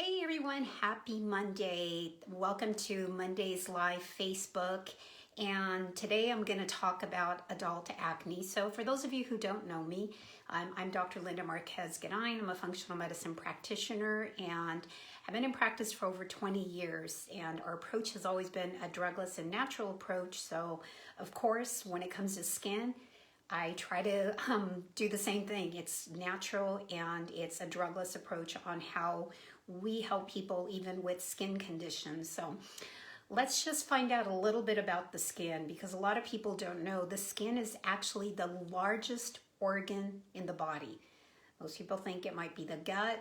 Hey everyone, happy Monday. Welcome to Monday's Live Facebook. And today I'm going to talk about adult acne. So for those of you who don't know me, I'm Dr. Linda Marquez-Gadine. I'm a functional medicine practitioner and have been in practice for over 20 years. And our approach has always been a drugless and natural approach. So of course, when it comes to skin, I try to do the same thing. It's natural and it's a drugless approach on how we help people even with skin conditions. So let's just find out a little bit about the skin, because a lot of people don't know the skin is actually the largest organ in the body. Most people think it might be the gut,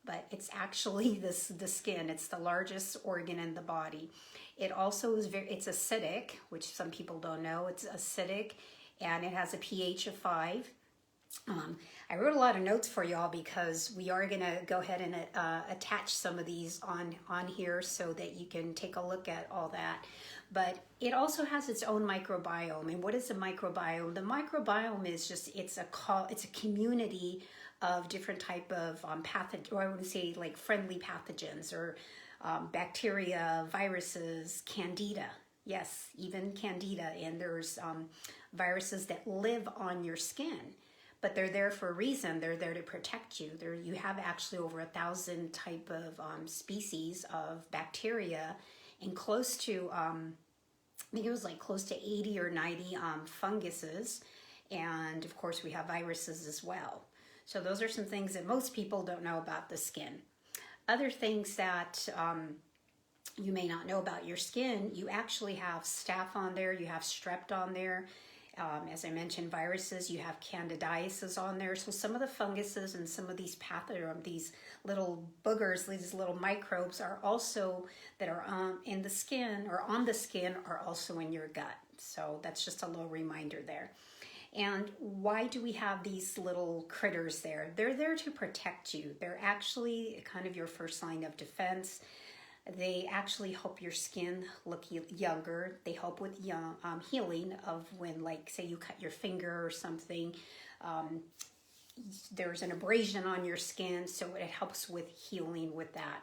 but it's actually the skin. It's the largest organ in the body. It also is it's acidic, which some people don't know. It's acidic and it has a pH of 5. I wrote a lot of notes for y'all because we are going to go ahead and attach some of these on here so that you can take a look at all that. But it also has its own microbiome. And what is the microbiome? The microbiome is just, it's a community of different type of pathogens, or I would say like friendly pathogens, or bacteria, viruses, candida. Yes, even candida. And there's viruses that live on your skin, but they're there for a reason. They're there to protect you. You have actually over 1,000 type of species of bacteria, and close to, I think it was like close to 80 or 90 funguses. And of course we have viruses as well. So those are some things that most people don't know about the skin. Other things that you may not know about your skin, you actually have staph on there, you have strep on there. As I mentioned, viruses, you have candidiasis on there. So some of the funguses and some of these these little boogers, these little microbes are also, that are in the skin or on the skin, are also in your gut. So that's just a little reminder there. And why do we have these little critters there? They're there to protect you. They're actually kind of your first line of defense. They actually help your skin look younger. They help with healing of when, like, say you cut your finger or something. There's an abrasion on your skin, so it helps with healing with that.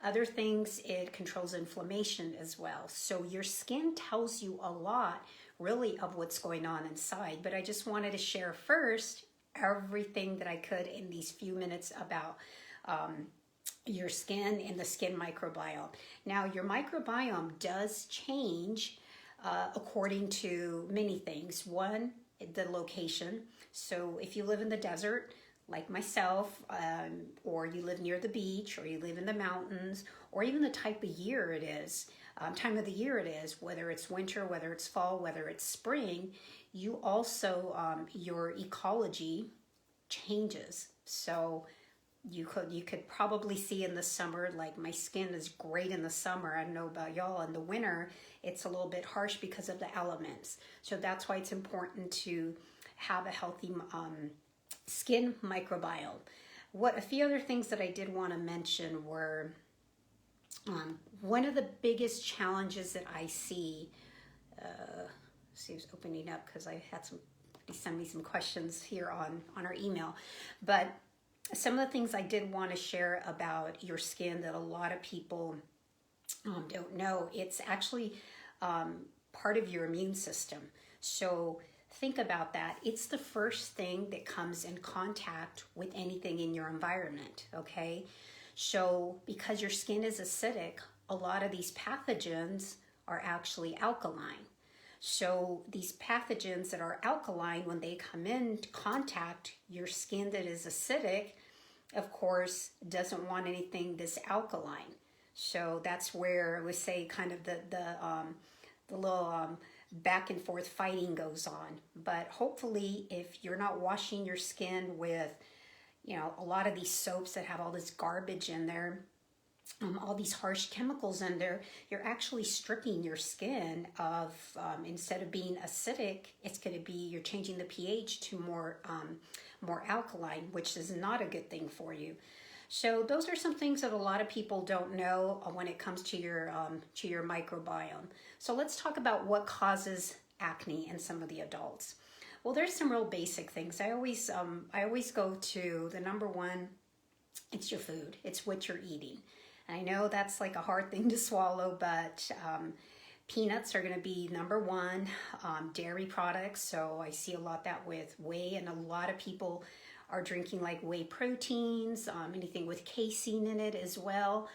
Other things, it controls inflammation as well. So your skin tells you a lot, really, of what's going on inside. But I just wanted to share first everything that I could in these few minutes about your skin and the skin microbiome. Now, your microbiome does change according to many things. One, the location. So if you live in the desert, like myself, or you live near the beach, or you live in the mountains, or even the type of year it is, time of the year it is, whether it's winter, whether it's fall, whether it's spring, you also, your ecology changes. So you could probably see in the summer, like my skin is great in the summer. I don't know about y'all. In the winter, it's a little bit harsh because of the elements. So that's why it's important to have a healthy skin microbiome. A few other things that I did want to mention were, one of the biggest challenges that I see, see who's opening up, because I had somebody send me some questions here on our email. But some of the things I did want to share about your skin that a lot of people don't know, it's actually part of your immune system. So think about that. It's the first thing that comes in contact with anything in your environment, okay? So because your skin is acidic, a lot of these pathogens are actually alkaline. So these pathogens that are alkaline, when they come in contact your skin that is acidic, of course, doesn't want anything that's alkaline. So that's where I would say kind of the little back and forth fighting goes on. But hopefully, if you're not washing your skin with, a lot of these soaps that have all this garbage in there, all these harsh chemicals in there, you're actually stripping your skin of, instead of being acidic, it's going to be, you're changing the pH to more alkaline, which is not a good thing for you. So those are some things that a lot of people don't know when it comes to your microbiome. So let's talk about what causes acne in some of the adults. Well, there's some real basic things. I always go to the number one It's your food. It's what you're eating. And I know that's like a hard thing to swallow, but peanuts are going to be number one. Dairy products, so I see a lot that with whey, and a lot of people are drinking like whey proteins, anything with casein in it as well.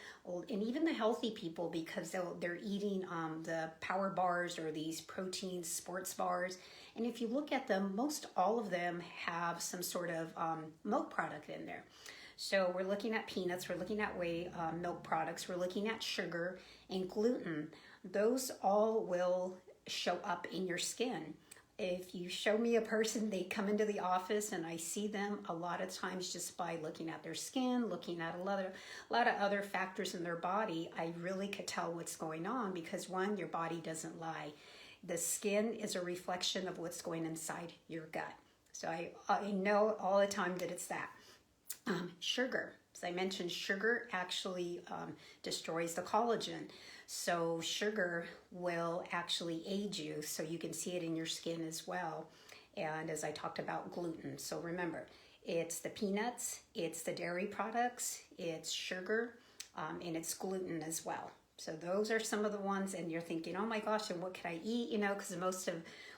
And even the healthy people, because they're eating the power bars or these protein sports bars. And if you look at them, most all of them have some sort of milk product in there. So we're looking at peanuts, we're looking at whey milk products, we're looking at sugar and gluten. Those all will show up in your skin. If you show me a person, they come into the office and I see them a lot of times just by looking at their skin, looking at a lot of other factors in their body, I really could tell what's going on, because one, your body doesn't lie. The skin is a reflection of what's going inside your gut. So I know all the time that it's that. Sugar, as I mentioned, sugar actually destroys the collagen. So sugar will actually age you, so you can see it in your skin as well. And as I talked about, gluten. So remember, it's the peanuts, it's the dairy products, it's sugar, and it's gluten as well. So those are some of the ones, and you're thinking, oh my gosh, and what can I eat? You know, because most of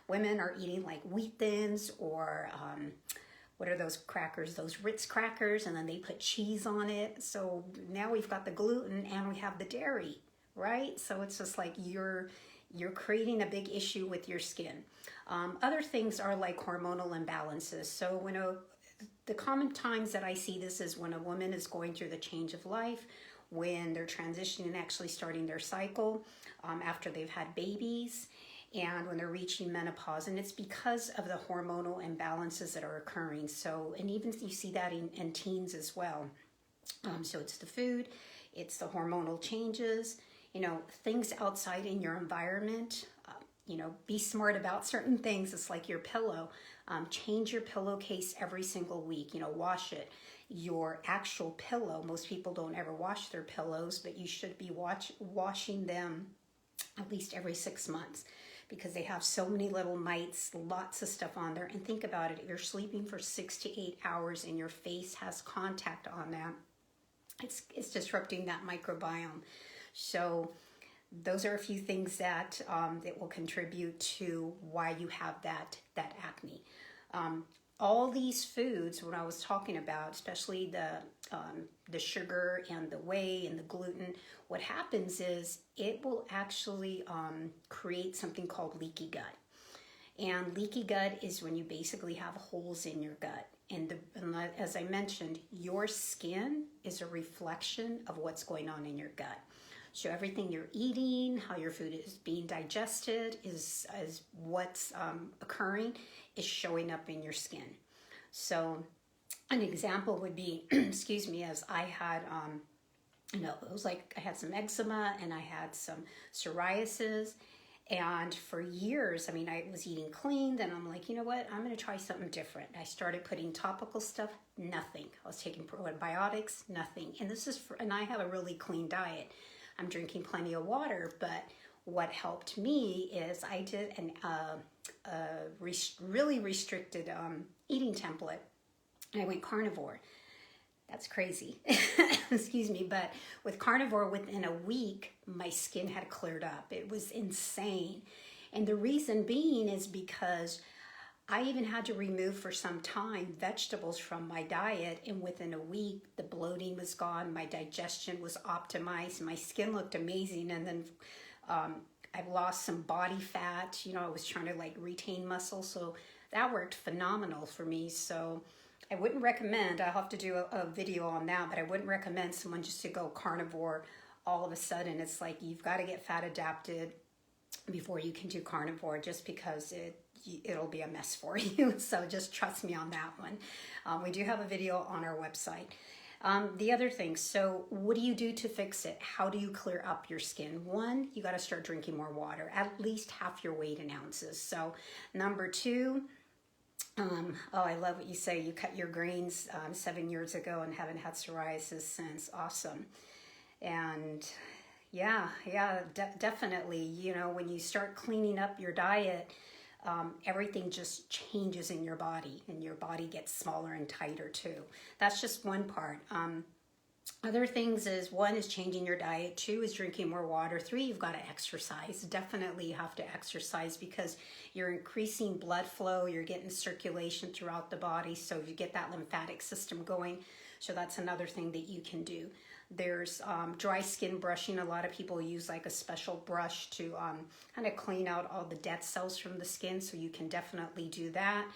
women are eating like wheat thins or what are those crackers, those Ritz crackers, and then they put cheese on it. So now we've got the gluten and we have the dairy, right? So it's just like you're creating a big issue with your skin. Other things are like hormonal imbalances. So when the common times that I see this is when a woman is going through the change of life, when they're transitioning, actually starting their cycle, after they've had babies, and when they're reaching menopause, and it's because of the hormonal imbalances that are occurring. So, and even you see that in teens as well. So it's the food, it's the hormonal changes, you know, things outside in your environment. You know, be smart about certain things. It's like your pillow. Change your pillowcase every single week. You know, wash it. Your actual pillow, most people don't ever wash their pillows, but you should be washing them at least every 6 months, because they have so many little mites, lots of stuff on there. And think about it, you're sleeping for 6 to 8 hours and your face has contact on that. It's disrupting that microbiome. So those are a few things that will contribute to why you have that acne. All these foods, what I was talking about, especially the sugar and the whey and the gluten, what happens is it will actually create something called leaky gut. And leaky gut is when you basically have holes in your gut. And as I mentioned, your skin is a reflection of what's going on in your gut. So everything you're eating, how your food is being digested, is what's occurring, is showing up in your skin. So an example would be, excuse me, as I had, it was like I had some eczema and I had some psoriasis. And for years, I mean, I was eating clean. Then I'm like, you know what? I'm going to try something different. I started putting topical stuff, nothing. I was taking probiotics, nothing. And I have a really clean diet. I'm drinking plenty of water, but what helped me is I did a really restricted eating template. And I went carnivore. That's crazy. Excuse me. But with carnivore, within a week, my skin had cleared up. It was insane. And the reason being is because I even had to remove for some time vegetables from my diet, and within a week the bloating was gone, my digestion was optimized, my skin looked amazing, and then I've lost some body fat. You know, I was trying to like retain muscle, so that worked phenomenal for me. So I wouldn't recommend, I'll have to do a video on that, but I wouldn't recommend someone just to go carnivore all of a sudden. It's like you've got to get fat adapted before you can do carnivore, just because it'll be a mess for you. So just trust me on that one. We do have a video on our website. The other thing, so what do you do to fix it? How do you clear up your skin? One, you got to start drinking more water, at least half your weight in ounces. So number two, I love what you say. You cut your greens 7 years ago and haven't had psoriasis since. Awesome. And yeah, definitely. You know, when you start cleaning up your diet, everything just changes in your body, and your body gets smaller and tighter too. That's just one part. Other things is, one is changing your diet, two is drinking more water, three, you've got to exercise. Definitely you have to exercise because you're increasing blood flow, you're getting circulation throughout the body, so you get that lymphatic system going. So that's another thing that you can do. There's dry skin brushing. A lot of people use like a special brush to kind of clean out all the dead cells from the skin, so you can definitely do that.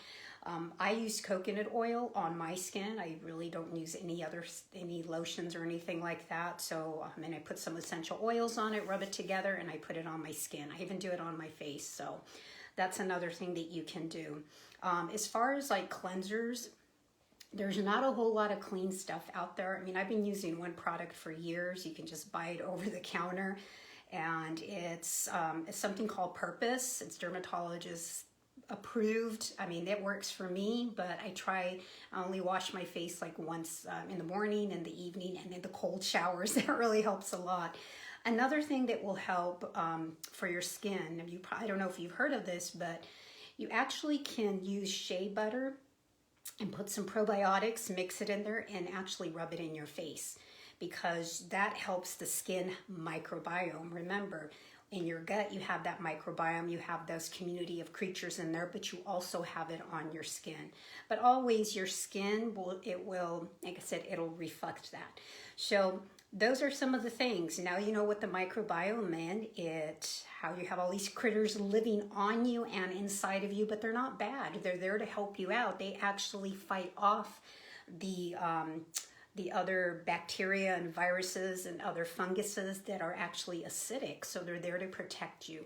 I use coconut oil on my skin. I really don't use any lotions or anything like that. So, and I put some essential oils on it, rub it together, and I put it on my skin. I even do it on my face. So that's another thing that you can do. As far as like cleansers, there's not a whole lot of clean stuff out there. I mean, I've been using one product for years. You can just buy it over the counter, and it's something called Purpose. It's dermatologist approved. I mean, it works for me, but I only wash my face like once in the morning and the evening, and in the cold showers. That really helps a lot. Another thing that will help for your skin, I don't know if you've heard of this, but you actually can use shea butter and put some probiotics, mix it in there, and actually rub it in your face, because that helps the skin microbiome. Remember, in your gut, you have that microbiome, you have those community of creatures in there, but you also have it on your skin. But always your skin will, like I said, it'll reflect that. So those are some of the things. Now you know what the microbiome is, how you have all these critters living on you and inside of you, but they're not bad. They're there to help you out. They actually fight off the other bacteria and viruses and other funguses that are actually acidic. So they're there to protect you.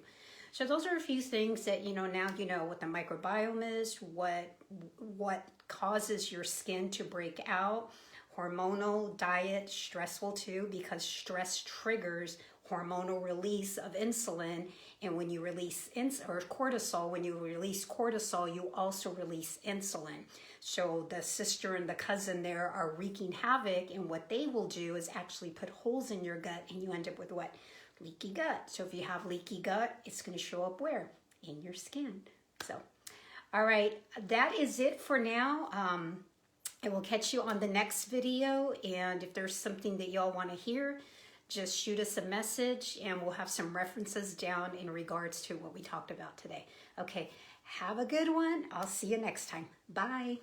So those are a few things that, now you know what the microbiome is, what causes your skin to break out, hormonal, diet, stressful too, because stress triggers hormonal release of insulin. And when you release cortisol, when you release cortisol, you also release insulin. So the sister and the cousin there are wreaking havoc, and what they will do is actually put holes in your gut, and you end up with what? Leaky gut. So if you have leaky gut, it's going to show up where? In your skin. So, all right, that is it for now. I will catch you on the next video, and if there's something that y'all want to hear, just shoot us a message, and we'll have some references down in regards to what we talked about today. Okay, have a good one. I'll see you next time. Bye.